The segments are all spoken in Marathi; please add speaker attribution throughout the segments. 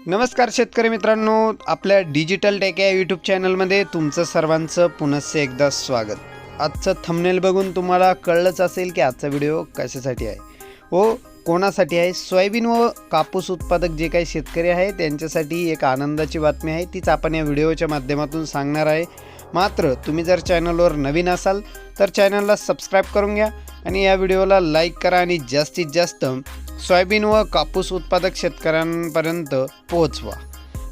Speaker 1: नमस्कार शेतकरी मित्रांनो, आपल्या डिजिटल टेक या यूट्यूब चॅनलमध्ये तुमचं सर्वांचं पुनश्च एकदा स्वागत। आजचं थंबनेल बघून तुम्हाला कळलंच असेल की आजचा व्हिडिओ कशासाठी आहे व कोणासाठी आहे। सोयाबीन व कापूस उत्पादक जे काही शेतकरी आहे त्यांच्यासाठी एक आनंदाची बातमी आहे, तीच आपण या व्हिडिओच्या माध्यमातून सांगणार आहे। मात्र तुम्ही जर चॅनलवर नवीन असाल तर चॅनलला सबस्क्राईब करून घ्या आणि या व्हिडिओला लाईक करा आणि जास्तीत जास्त सोयाबीन व कापूस उत्पादक शेतकऱ्यांपर्यंत पोहोचवा।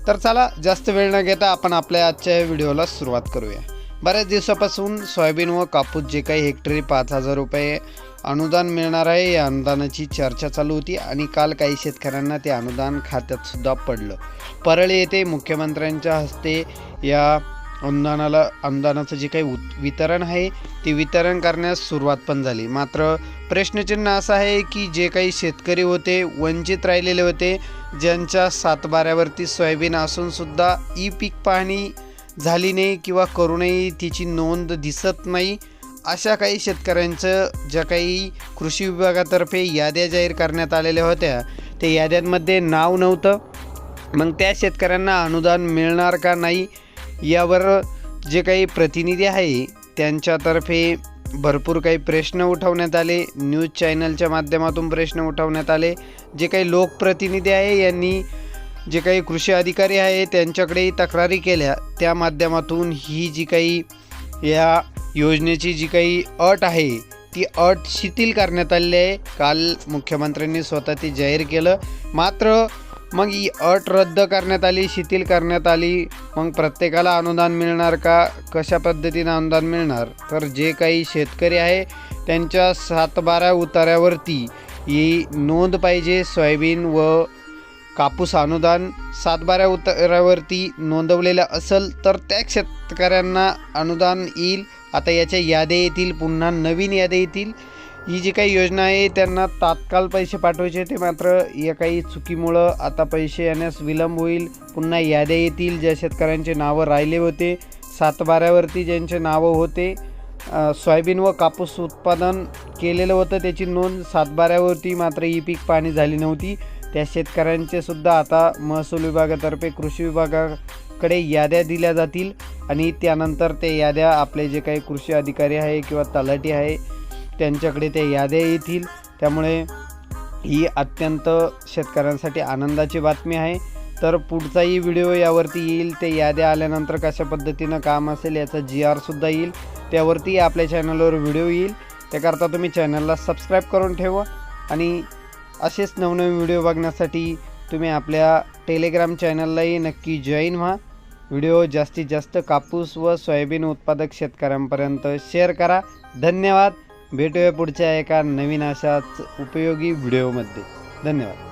Speaker 1: तर चला जास्त वेळ न घेता आपण आपल्या आजच्या व्हिडिओला सुरुवात करूया। बऱ्याच दिवसापासून सोयाबीन व कापूस जे काही हेक्टरी 5,000 रुपये अनुदान मिळणार आहे या अनुदानाची चर्चा चालू होती आणि काल काही शेतकऱ्यांना ते अनुदान खात्यात सुद्धा पडलं। परळी येथे मुख्यमंत्र्यांच्या हस्ते या अनुदानाचं जे काही वितरण आहे ते वितरण करण्यास सुरुवात पण झाली। मात्र प्रश्नचिन्ह असं आहे की जे काही शेतकरी होते वंचित राहिलेले होते, ज्यांच्या सातबाऱ्यावरती सोयाबीन असून सुद्धा ई पीक पाहणी झाली नाही किंवा करूनही तिची नोंद दिसत नाही, अशा काही शेतकऱ्यांचं ज्या काही कृषी विभागातर्फे याद्या जाहीर करण्यात आलेल्या होत्या त्या याद्यांमध्ये नाव नव्हतं। मग त्या शेतकऱ्यांना अनुदान मिळणार का नाही यावर जे काही प्रतिनिधी आहे त्यांच्यातर्फे भरपूर काही प्रश्न उठवण्यात आले। न्यूज चॅनलच्या माध्यमातून प्रश्न उठवण्यात आले। जे काही लोकप्रतिनिधी आहे यांनी जे काही कृषी अधिकारी आहे त्यांच्याकडे तक्रारी केल्या, त्या माध्यमातून ही जी काही या योजनेची जी काही अट आहे ती अट शिथिल करण्यात आली आहे। काल मुख्यमंत्र्यांनी स्वतः ती जाहीर केलं। मात्र मग ही अट रद्द करण्यात आली, शिथिल करण्यात आली। मग प्रत्येकाला अनुदान मिळणार का, कशा पद्धतीने अनुदान मिळणार? तर जे काही शेतकरी आहे त्यांच्या 7/12 उतार्यावरती ही नोंद पाहिजे। सोयाबीन व कापूस अनुदान 7/12 उतार्यावरती नोंदवलेलं असेल तर त्या शेतकऱ्यांना अनुदान येईल। आता याच्या याद्या येतील, पुन्हा नवीन याद्या येतील। ही जी काही योजना आहे त्यांना तात्काळ पैसे पाठवायचे होते, मात्र या काही चुकीमुळं आता पैसे येण्यास विलंब होईल। पुन्हा याद्या येतील ज्या शेतकऱ्यांचे नावं राहिले होते, 7/12वरती ज्यांचे नावं होते, सोयाबीन व कापूस उत्पादन केलेलं होतं त्याची नोंद 7/12वरती, मात्र ई पीक पाहणी झाली नव्हती, त्या शेतकऱ्यांचे सुद्धा आता महसूल विभागातर्फे कृषी विभागाकडे याद्या दिल्या जातील आणि त्यानंतर ते याद्या आपले जे काही कृषी अधिकारी आहे किंवा तलाठी आहे त्यांच्याकडे ते याद्या येतील। त्यामुळे ही अत्यंत शेतकऱ्यांसाठी आनंदाची बातमी आहे। तर पुढचाही व्हिडिओ यावरती येईल, ते याद्या आल्यानंतर कशा पद्धतीनं काम असेल याचा GR सुद्धा येईल, त्यावरती आपल्या चॅनलवर व्हिडिओ येईल। त्याकरता तुम्ही चॅनलला सबस्क्राईब करून ठेवा आणि असेच नवनवीन व्हिडिओ बघण्यासाठी तुम्ही आपल्या टेलिग्राम चॅनललाही नक्की जॉईन व्हा। व्हिडिओ जास्तीत जास्त कापूस व सोयाबीन उत्पादक शेतकऱ्यांपर्यंत शेअर करा। धन्यवाद। भेटूया पुढच्या एका नवीन अशाच उपयोगी व्हिडिओमध्ये। धन्यवाद।